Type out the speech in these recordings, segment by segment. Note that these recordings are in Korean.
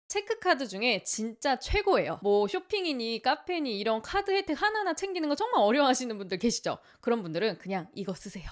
체크카드 중에 진짜 최고예요. 뭐 쇼핑이니 카페니 이런 카드 혜택 하나하나 챙기는 거 정말 어려워하시는 분들 계시죠? 그런 분들은 그냥 이거 쓰세요.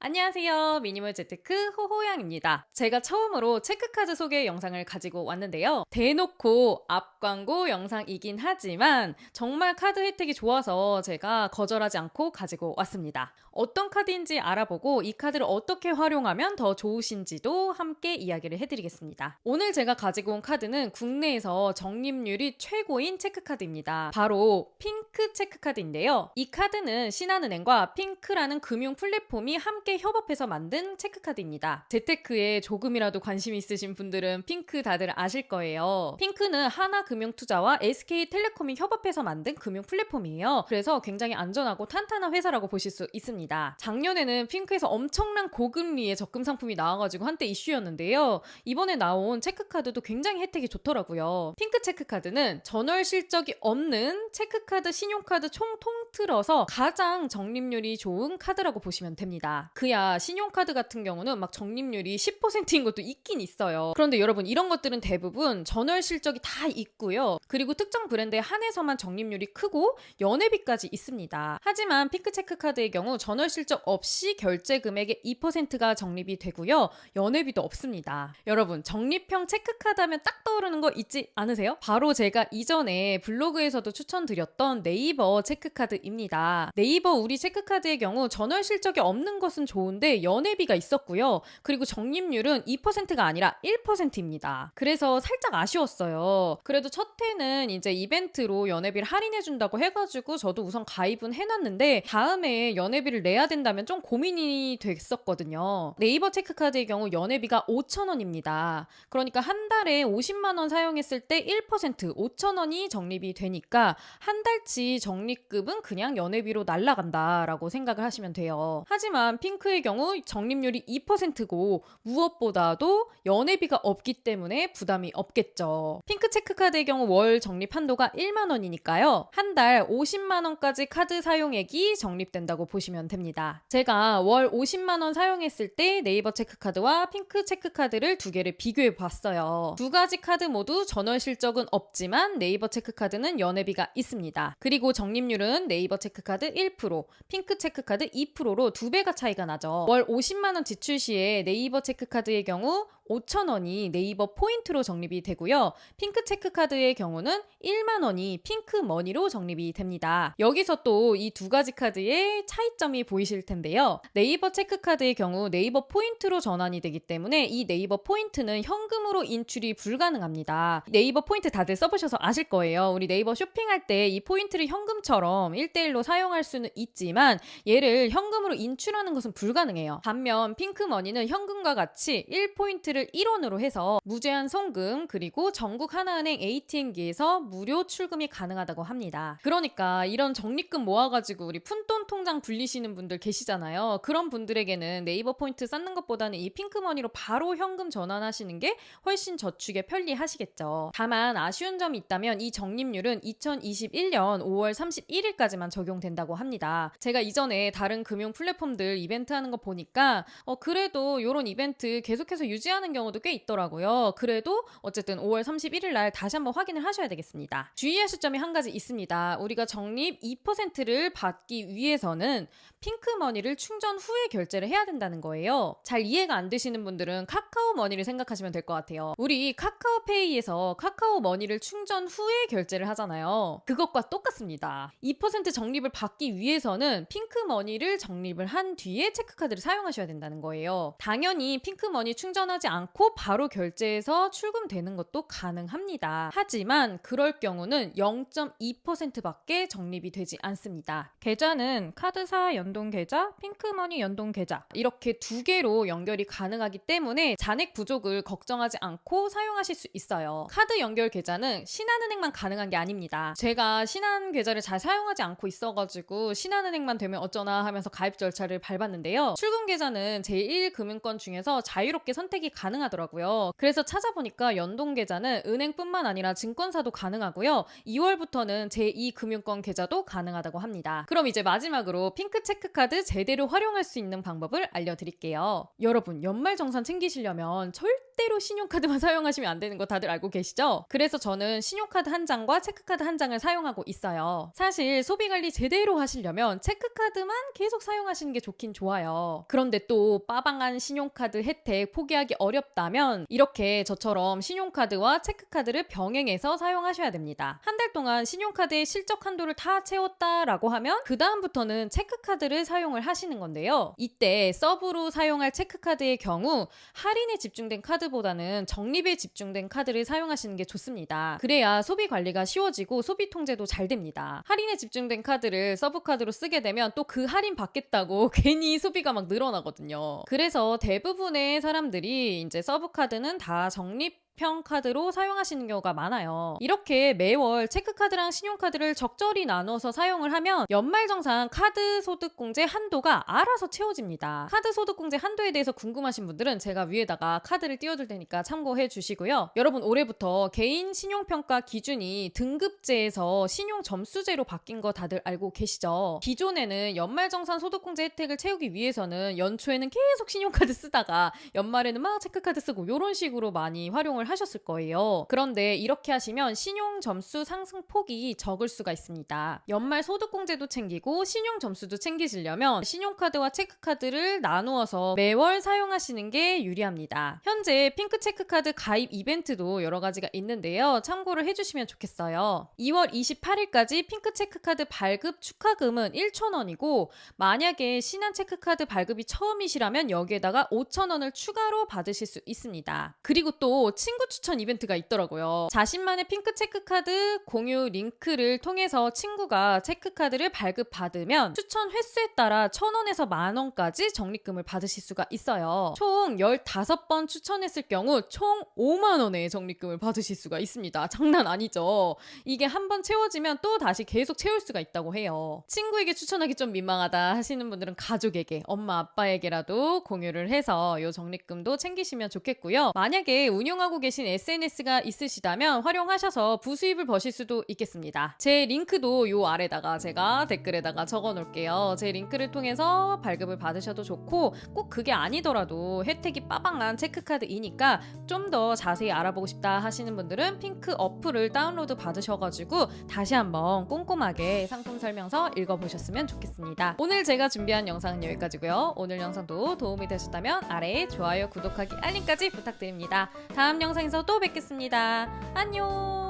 안녕하세요. 미니멀 재테크 호호양입니다. 제가 처음으로 체크카드 소개 영상을 가지고 왔는데요. 대놓고 앞광고 영상이긴 하지만 정말 카드 혜택이 좋아서 제가 거절하지 않고 가지고 왔습니다. 어떤 카드인지 알아보고 이 카드를 어떻게 활용하면 더 좋으신지도 함께 이야기를 해드리겠습니다. 오늘 제가 가지고 온 카드는 국내에서 적립률이 최고인 체크카드입니다. 바로 핑크 체크카드인데요. 이 카드는 신한은행과 핑크라는 금융 플랫폼이 함께 협업해서 만든 체크카드입니다. 재테크에 조금이라도 관심 있으신 분들은 핑크 다들 아실 거예요. 핑크는 하나금융투자와 SK텔레콤이 협업해서 만든 금융 플랫폼이에요. 그래서 굉장히 안전하고 탄탄한 회사라고 보실 수 있습니다. 작년에는 핑크에서 엄청난 고금리의 적금 상품이 나와가지고 한때 이슈였는데요. 이번에 나온 체크카드도 굉장히 혜택이 좋더라고요. 핑크 체크카드는 전월 실적이 없는 체크카드, 신용카드 총 통틀어서 가장 적립률이 좋은 카드라고 보시면 됩니다. 그야 신용카드 같은 경우는 막 적립률이 10%인 것도 있긴 있어요. 그런데 여러분, 이런 것들은 대부분 전월 실적이 다 있고요. 그리고 특정 브랜드에 한해서만 적립률이 크고 연회비까지 있습니다. 하지만 핑크 체크카드의 경우 전월 실적 없이 결제 금액의 2%가 적립이 되고요. 연회비도 없습니다. 여러분, 적립형 체크카드 하면 딱 떠오르는 거 있지 않으세요? 바로 제가 이전에 블로그에서도 추천드렸던 네이버 체크카드입니다. 네이버 우리 체크카드의 경우 전월 실적이 없는 것은 좋은데 연회비가 있었고요. 그리고 적립률은 2%가 아니라 1%입니다. 그래서 살짝 아쉬웠어요. 그래도 첫 해는 이제 이벤트로 연회비를 할인해준다고 해가지고 저도 우선 가입은 해놨는데 다음에 연회비를 내야 된다면 좀 고민이 됐었거든요. 네이버 체크카드의 경우 연회비가 5,000원입니다. 그러니까 한 달에 50만 원 사용했을 때 1% 5,000원이 적립이 되니까 한 달치 적립금은 그냥 연회비로 날아간다라고 생각을 하시면 돼요. 하지만 핑크의 경우 적립률이 2%고 무엇보다도 연회비가 없기 때문에 부담이 없겠죠. 핑크 체크카드의 경우 월 적립 한도가 1만 원이니까요. 한 달 50만 원까지 카드 사용액이 적립된다고 보시면 됩니다. 제가 월 50만 원 사용했을 때 네이버 체크카드와 핑크 체크카드를 두 개를 비교해 봤어요. 두 가지 카드 모두 전월 실적은 없지만 네이버 체크카드는 연회비가 있습니다. 그리고 적립률은 네이버 체크카드 1%, 핑크 체크카드 2%로 두 배가 차이가 나죠. 월 50만 원 지출 시에 네이버 체크카드의 경우 5,000원이 네이버 포인트로 적립이 되고요. 핑크 체크카드의 경우는 1만 원이 핑크 머니로 적립이 됩니다. 여기서 또 이 두 가지 카드의 차이점이 보이실 텐데요. 네이버 체크카드의 경우 네이버 포인트로 전환이 되기 때문에 이 네이버 포인트는 현금으로 인출이 불가능합니다. 네이버 포인트 다들 써보셔서 아실 거예요. 우리 네이버 쇼핑할 때 이 포인트를 현금처럼 1대1로 사용할 수는 있지만 얘를 현금으로 인출하는 것은 불가능해요. 반면 핑크 머니는 현금과 같이 1포인트를 1원으로 해서 무제한 송금 그리고 전국 하나은행 ATM기에서 무료 출금이 가능하다고 합니다. 그러니까 이런 적립금 모아가지고 우리 푼돈 통장 불리시는 분들 계시잖아요. 그런 분들에게는 네이버 포인트 쌓는 것보다는 이 핑크머니로 바로 현금 전환하시는 게 훨씬 저축에 편리하시겠죠. 다만 아쉬운 점이 있다면 이 적립률은 2021년 5월 31일까지만 적용된다고 합니다. 제가 이전에 다른 금융 플랫폼들 이벤트 하는 거 보니까 그래도 이런 이벤트 계속해서 유지하는 경우도 꽤 있더라고요. 그래도 어쨌든 5월 31일 날 다시 한번 확인을 하셔야 되겠습니다. 주의하실 점이 한 가지 있습니다. 우리가 적립 2%를 받기 위해서는 핑크머니를 충전 후에 결제를 해야 된다는 거예요. 잘 이해가 안 되시는 분들은 카카오머니를 생각하시면 될 것 같아요. 우리 카카오페이에서 카카오머니를 충전 후에 결제를 하잖아요. 그것과 똑같습니다. 2% 적립을 받기 위해서는 핑크머니를 적립을 한 뒤에 체크카드를 사용하셔야 된다는 거예요. 당연히 핑크머니 충전하지 않고 바로 결제해서 출금되는 것도 가능합니다. 하지만 그럴 경우는 0.2%밖에 적립이 되지 않습니다. 계좌는 카드사 연동 계좌, 핑크머니 연동 계좌 이렇게 두 개로 연결이 가능하기 때문에 잔액 부족을 걱정하지 않고 사용하실 수 있어요. 카드 연결 계좌는 신한은행만 가능한 게 아닙니다. 제가 신한 계좌를 잘 사용하지 않고 있어가지고 신한은행만 되면 어쩌나 하면서 가입 절차를 밟았는데요. 출금 계좌는 제1금융권 중에서 자유롭게 선택이 가능하더라고요. 그래서 찾아보니까 연동 계좌는 은행뿐만 아니라 증권사도 가능하고요. 2월부터는 제2금융권 계좌도 가능하다고 합니다. 그럼 이제 마지막으로 핑크 체크카드 제대로 활용할 수 있는 방법을 알려드릴게요. 여러분, 연말정산 챙기시려면 절대 절대로 신용카드만 사용하시면 안 되는 거 다들 알고 계시죠? 그래서 저는 신용카드 한 장과 체크카드 한 장을 사용하고 있어요. 사실 소비관리 제대로 하시려면 체크카드만 계속 사용하시는 게 좋긴 좋아요. 그런데 또 빠방한 신용카드 혜택 포기하기 어렵다면 이렇게 저처럼 신용카드와 체크카드를 병행해서 사용하셔야 됩니다. 한 달 동안 신용카드의 실적 한도를 다 채웠다라고 하면 그 다음부터는 체크카드를 사용을 하시는 건데요. 이때 서브로 사용할 체크카드의 경우 할인에 집중된 카드보다는 적립에 집중된 카드를 사용하시는 게 좋습니다. 그래야 소비 관리가 쉬워지고 소비 통제도 잘 됩니다. 할인에 집중된 카드를 서브카드로 쓰게 되면 또 그 할인 받겠다고 괜히 소비가 막 늘어나거든요. 그래서 대부분의 사람들이 이제 서브카드는 다 적립 평 카드로 사용하시는 경우가 많아요. 이렇게 매월 체크카드랑 신용카드를 적절히 나눠서 사용을 하면 연말정산 카드 소득공제 한도가 알아서 채워집니다. 카드 소득공제 한도에 대해서 궁금하신 분들은 제가 위에다가 카드를 띄워둘 테니까 참고해 주시고요. 여러분 올해부터 개인 신용평가 기준이 등급제에서 신용점수제로 바뀐 거 다들 알고 계시죠? 기존에는 연말정산 소득공제 혜택을 채우기 위해서는 연초에는 계속 신용카드 쓰다가 연말에는 막 체크카드 쓰고 이런 식으로 많이 활용을 하셨을 거예요. 그런데 이렇게 하시면 신용 점수 상승 폭이 적을 수가 있습니다. 연말 소득공제도 챙기고 신용 점수도 챙기시려면 신용카드와 체크카드를 나누어서 매월 사용하시는 게 유리합니다. 현재 핑크 체크카드 가입 이벤트도 여러 가지가 있는데요. 참고를 해주시면 좋겠어요. 2월 28일까지 핑크 체크카드 발급 축하금은 1,000원이고 만약에 신한 체크카드 발급이 처음이시라면 여기에다가 5,000원을 추가로 받으실 수 있습니다. 그리고 또 친구 추천 이벤트가 있더라고요. 자신만의 핑크 체크카드 공유 링크를 통해서 친구가 체크카드를 발급받으면 추천 횟수에 따라 1,000원에서 만원까지 적립금을 받으실 수가 있어요. 총 15번 추천했을 경우 총 5만원의 적립금을 받으실 수가 있습니다. 장난 아니죠? 이게 한번 채워지면 또 다시 계속 채울 수가 있다고 해요. 친구에게 추천하기 좀 민망하다 하시는 분들은 가족에게, 엄마 아빠에게라도 공유를 해서 이 적립금도 챙기시면 좋겠고요. 만약에 운영하고 계신 SNS가 있으시다면 활용하셔서 부수입을 버실 수도 있겠습니다. 제 링크도 요 아래다가 제가 댓글에다가 적어 놓을게요. 제 링크를 통해서 발급을 받으셔도 좋고 꼭 그게 아니더라도 혜택이 빠방한 체크카드이니까 좀 더 자세히 알아보고 싶다 하시는 분들은 핑크 어플을 다운로드 받으셔가지고 다시 한번 꼼꼼하게 상품 설명서 읽어보셨으면 좋겠습니다. 오늘 제가 준비한 영상은 여기까지고요. 오늘 영상도 도움이 되셨다면 아래에 좋아요, 구독하기, 알림까지 부탁드립니다. 다음 영상에서 또 뵙겠습니다. 안녕.